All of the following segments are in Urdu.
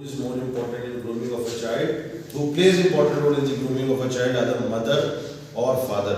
is more important in grooming of a child, who plays important role in the grooming of a child, either mother or father.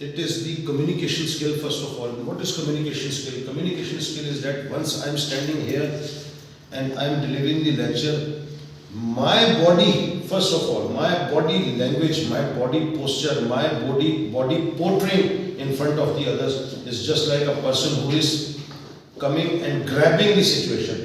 It is the communication skill first of all. What is communication skill? Communication skill is that once I am standing here and I am delivering the lecture, my body, first of all, my body language, my body posture, my body portraying in front of the others is just like a person who is coming and grabbing the situation.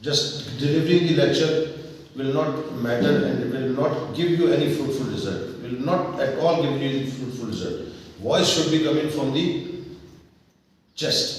just delivering the lecture will not matter and will not give you any fruitful result, will not at all give you any fruitful result. Voice should be coming from the chest.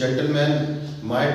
gentleman, my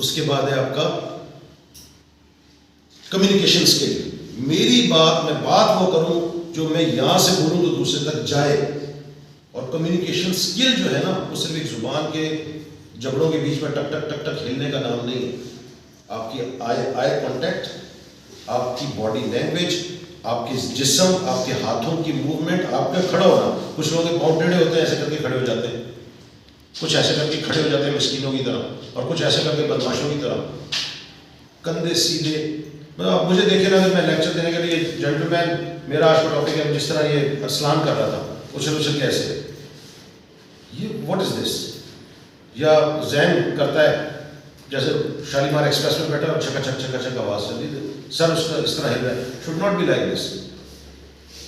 اس کے بعد ہے آپ کا کمیونیکیشن اسکل. میری بات میں بات وہ کروں جو میں یہاں سے بولوں تو دوسرے تک جائے. اور کمیونیکیشن اسکل جو ہے نا وہ صرف ایک زبان کے جبڑوں کے بیچ میں ٹک ٹک ٹک ٹک ہلنے کا نام نہیں ہے. آپ کی آئی کانٹیکٹ, آپ کی باڈی لینگویج, آپ کے جسم, آپ کے ہاتھوں کی موومنٹ, آپ کا کھڑا ہونا. کچھ لوگ پاؤں ٹیڑھے ہوتے ہیں, ایسے کر کے کھڑے ہو جاتے ہیں, کچھ ایسے کر کے کھڑے ہو جاتے ہیں مسکینوں کی طرح, اور کچھ ایسے کر کے بدماشوں کی طرح. کندھے سیدھے. آپ مجھے دیکھیں نا کہ میں لیکچر دینے کے لیے جینٹل مین, میرا آج کا ٹاپک ہے جس طرح یہ اسلام کر رہا تھا, اچھل اچھل کے ایسے, یہ واٹ از دس. یا ذہن کرتا ہے جیسے شالیمار ایکسپریس میں بیٹھا اور چھکا چھک چھکا چھک آواز چل رہی, سر اس کا اس طرح ہل رہا ہے. Should not be like this.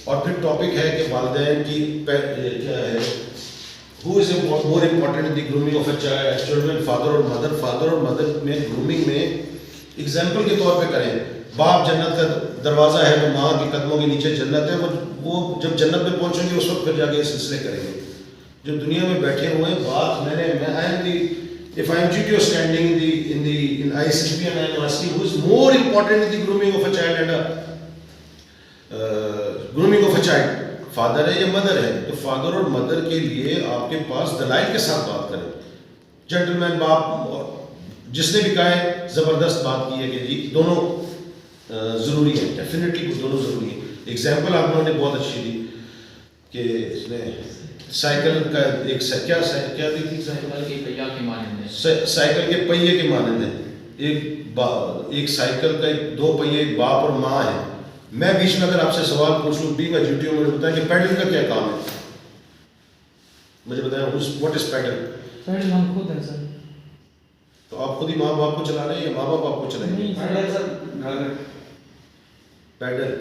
اور پھر ٹاپک ہے کہ والدین کی کیا ہے, who is more important in the grooming of a child, children, father اور mother. فادر اور مدر میں گرومنگ میں ایگزامپل کے طور پہ کریں, باپ جنت کا دروازہ ہے تو ماں کے قدموں کے نیچے جنت ہے. وہ جب جنت میں پہنچیں گے اس وقت پھر جا کے یہ سلسلے کریں گے. جو دنیا میں بیٹھے ہوئے ہیں, بات if I am GTO standing in ICP and I am asking who is more important in the grooming of a child and grooming of a child, father ہے یا مدر ہے, تو فادر اور مدر کے لیے آپ کے پاس دلائل کے ساتھ بات کریں. جینٹل مین باپ جس نے بھی کہا ہے زبردست بات کی ہے کہ جی دونوں ضروری ہیں, ڈیفینیٹلی دونوں ضروری ہیں. ایگزامپل آپ لوگوں نے بہت اچھی دی کہ اس نے سائیکل کا ایک کیا دی تھی, سائیکل کے پہیہ کے مانند ہے, سائیکل کے پہیے کے مانند ہے. ایک سائیکل کا دو پہیے, ایک باپ اور ماں ہے. میں بیچ میں اگر آپ سے سوال پوچھوں بھی, میں GTO مجھے بتائیں کہ پیڈل کا کیا کام ہے, مجھے بتائیں واٹ از پیڈل. پیڈل ہم خود ہیں سر. تو آپ خود ہی ماں باپ کو چلا رہے ہیں یا ماں باپ آپ کو چلائیں گے؟ پیڈل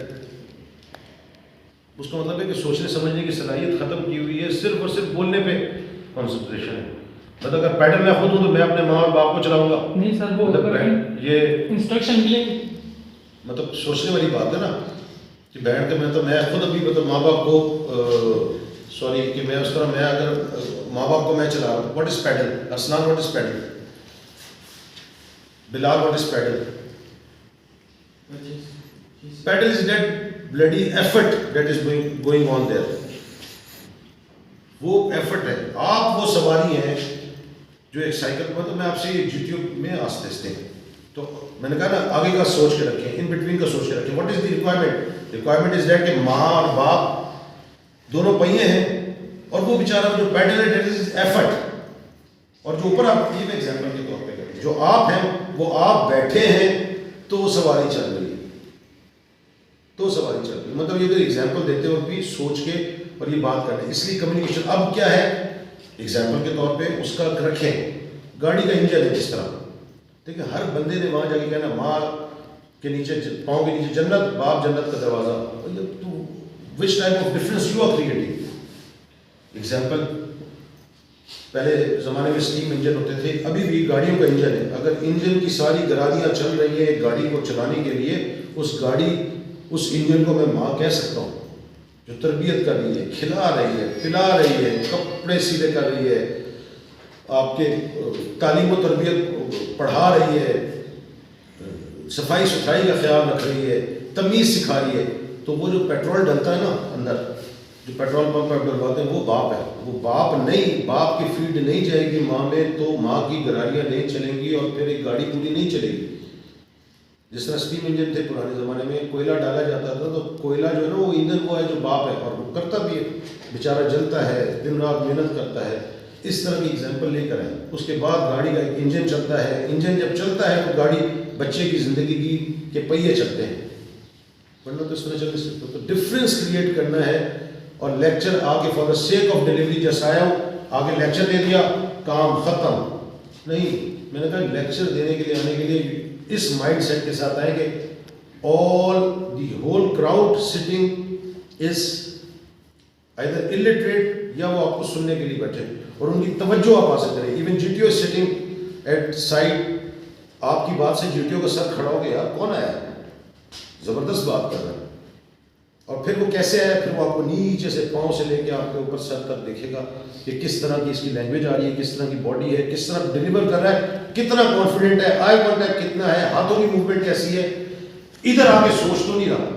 اس کا مطلب ہے کہ سوچنے سمجھنے کی صلاحیت ختم کی ہوئی ہے, صرف اور صرف بولنے پہ کانسنٹریشن ہے. مطلب اگر پیڈل میں خود ہوں تو میں اپنے ماں اور باپ کو چلاؤں گا نہیں سر, وہ یہ انسٹرکشن ملے, مطلب سوچنے والی بات ہے نا کہ بیٹھ کے میں خود ابھی مطلب ماں باپ کو سوری کہ میں اس طرح میں اگر ماں باپ کو میں چلا رہا ہوں. What is pedal? Arsalan what is pedal? Bilal what is pedal? Pedal is that bloody effort that is going on there. وہ ایفرٹ ہے. آپ وہ سواری ہیں جو ایک سائیکل, مطلب میں آپ سے یہ GTO میں آستے ہیں تو میں نے کہا نا آگے کا سوچ کے رکھیں, ان بٹوین کا سوچ کے رکھیں. What is the requirement? Requirement is that کہ ماں اور باپ دونوں پہیے ہیں, اور وہ بیچارہ جو پیڈل ہے دیٹ از ایفرٹ. اور جو اوپر آپ یہ میں ایگزامپل کے طور پہ کریں, جو آپ ہیں وہ آپ بیٹھے ہیں تو وہ سواری چل رہی ہے, تو سواری چل رہی ہے. مطلب یہ تو ایگزامپل دیتے وقت بھی سوچ کے اور یہ بات کریں. اس لیے کمیونیکیشن اب کیا ہے, ایگزامپل کے طور پہ اس کا رکھیں. گاڑی کا انجن ہے جس طرح, دیکھیں ہر بندے نے وہاں جا کے کہنا ماں کے نیچے پاؤں کے نیچے جنت, باپ جنت کا دروازہ. تو which type of difference you are creating. Example پہلے زمانے میں اسٹیم انجن ہوتے تھے, ابھی بھی گاڑیوں کا انجن ہے. اگر انجن کی ساری گرادیاں چل رہی ہیں ایک گاڑی کو چلانے کے لیے, اس انجن کو میں ماں کہہ سکتا ہوں, جو تربیت کر رہی ہے, کھلا رہی ہے, پلا رہی ہے, کپڑے سیدھے کر رہی ہے, آپ کے تعلیم و تربیت پڑھا رہی ہے, صفائی ستھرائی کا خیال رکھ رہی ہے, تمیز سکھا رہی ہے. تو وہ جو پیٹرول ڈلتا ہے نا اندر, جو پیٹرول پمپ پہ ڈلواتے ہیں, وہ باپ ہے. وہ باپ نہیں, باپ کی فیڈ نہیں جائے گی ماں میں تو ماں کی گراریاں نہیں چلیں گی اور پھر ایک گاڑی پوری نہیں چلے گی. جس طرح اسٹیم انجن تھے پرانے زمانے میں, کوئلہ ڈالا جاتا تھا تو کوئلہ جو ہے نا وہ ایندھن وہ ہے جو باپ ہے, اور وہ کرتا بھی ہے, بیچارہ جلتا ہے, دن رات محنت کرتا ہے. اس طرح کی ایگزامپل لے کر آئیں. اس کے بعد گاڑی کا ایک انجن چلتا ہے, انجن جب چلتا ہے تو گاڑی بچے کی زندگی کے پہیے چلتے ہیں, ورنہ تو اس طرح چل نہیں سکتا. تو ڈفرینس کریٹ کرنا ہے. اور لیکچر آگے for the sake of delivery جیسا آیا ہوں, آگے لیکچر دے دیا, کام ختم نہیں. میں نے کہا لیکچر دینے کے لیے آنے کے لیے اس مائنڈ سیٹ کے ساتھ آئے کہ all the whole crowd sitting is either illiterate یا وہ آپ کو سننے کے لیے بیٹھے, اور ان کی توجہ آپ حاصل کریں. even GTO is sitting at side, آپ کی بات سے GTO کا سر کھڑا ہو گیا, یار کون آیا ہے, زبردست بات کر رہا ہے. اور پھر وہ کیسے ہے، پھر وہ آپ کو نیچے سے پاؤں سے لے کے آپ کے اوپر سر تک دیکھے گا کہ کس طرح کی اس کی لینگویج آ رہی ہے، کس طرح کی باڈی ہے، کس طرح ڈیلیور کر رہا ہے، کتنا کانفیڈنٹ ہے، آئی کانٹیکٹ کتنا ہے، ہاتھوں کی موومنٹ کیسی ہے. ادھر آ کے سوچ تو نہیں رہا.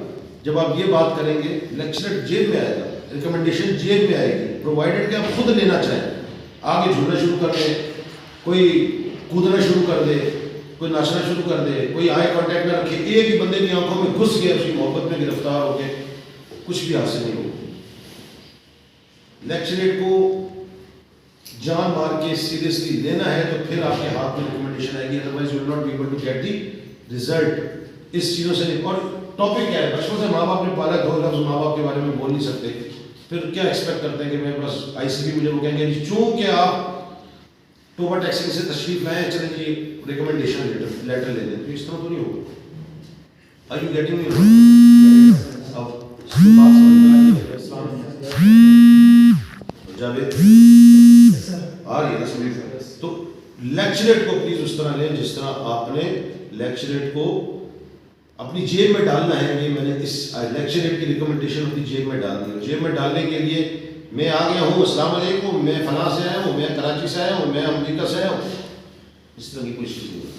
جب آپ یہ بات کریں گے لیکچرر جیب میں آئے گا، ریکمنڈیشن جیب میں آئے گی، پرووائڈیڈ کہ آپ خود لینا چاہیں. آگے جھولنا شروع کر دیں، کوئی کودنا شروع کر دے، کوئی ناچنا شروع کر دے، کوئی آئی کانٹیکٹ نہ رکھے، ایک ہی بندے کی آنکھوں میں گھس گیا، اس کی محبت میں گرفتار ہو کے کچھ بھی حاصل نہیں ہوگا. لیکچریٹ کو جان مار کے سیریسلی لینا ہے تو پھر آپ کے ہاتھ میں ریکمنڈیشن آئے گی، otherwise you will not be able to get the result. اس چیزوں سے نہیں. اور ٹاپک کیا ہے، بچپن سے ماں باپ نے پالا، دو لفظ ماں باپ کے بارے میں بول نہیں سکتے، پھر کیا ایکسپیکٹ کرتے ہیں کہ میں بس آئی سی بھی مجھے وہ کہیں گے چونکہ آپ ٹوبا ٹیکسنگ سے تشریف لائیں، چلیں جی ریکمنڈیشن لیٹر لے دیں، تو اس طرح تو نہیں ہوگا. آر یو گیٹنگ می؟ اب بات سمجھ میں آ رہی ہے؟ جاوید آ رہی ہے نا سمجھ میں؟ تو لیکچریٹ کو پلیز اس طرح لیں جس طرح آپ نے لیکچریٹ کو اپنی جیب میں ڈالنا ہے. یہ میں نے اس لیکچریٹ کی ریکمنڈیشن اپنی جیب میں ڈال دی. جیب میں ڈالنے کے لیے میں آ گیا ہوں، السلام علیکم، میں فلاں سے آیا ہوں، میں کراچی سے آیا ہوں، میں امریکہ سے آیا ہوں، اس طرح کی کوئی چیز نہیں.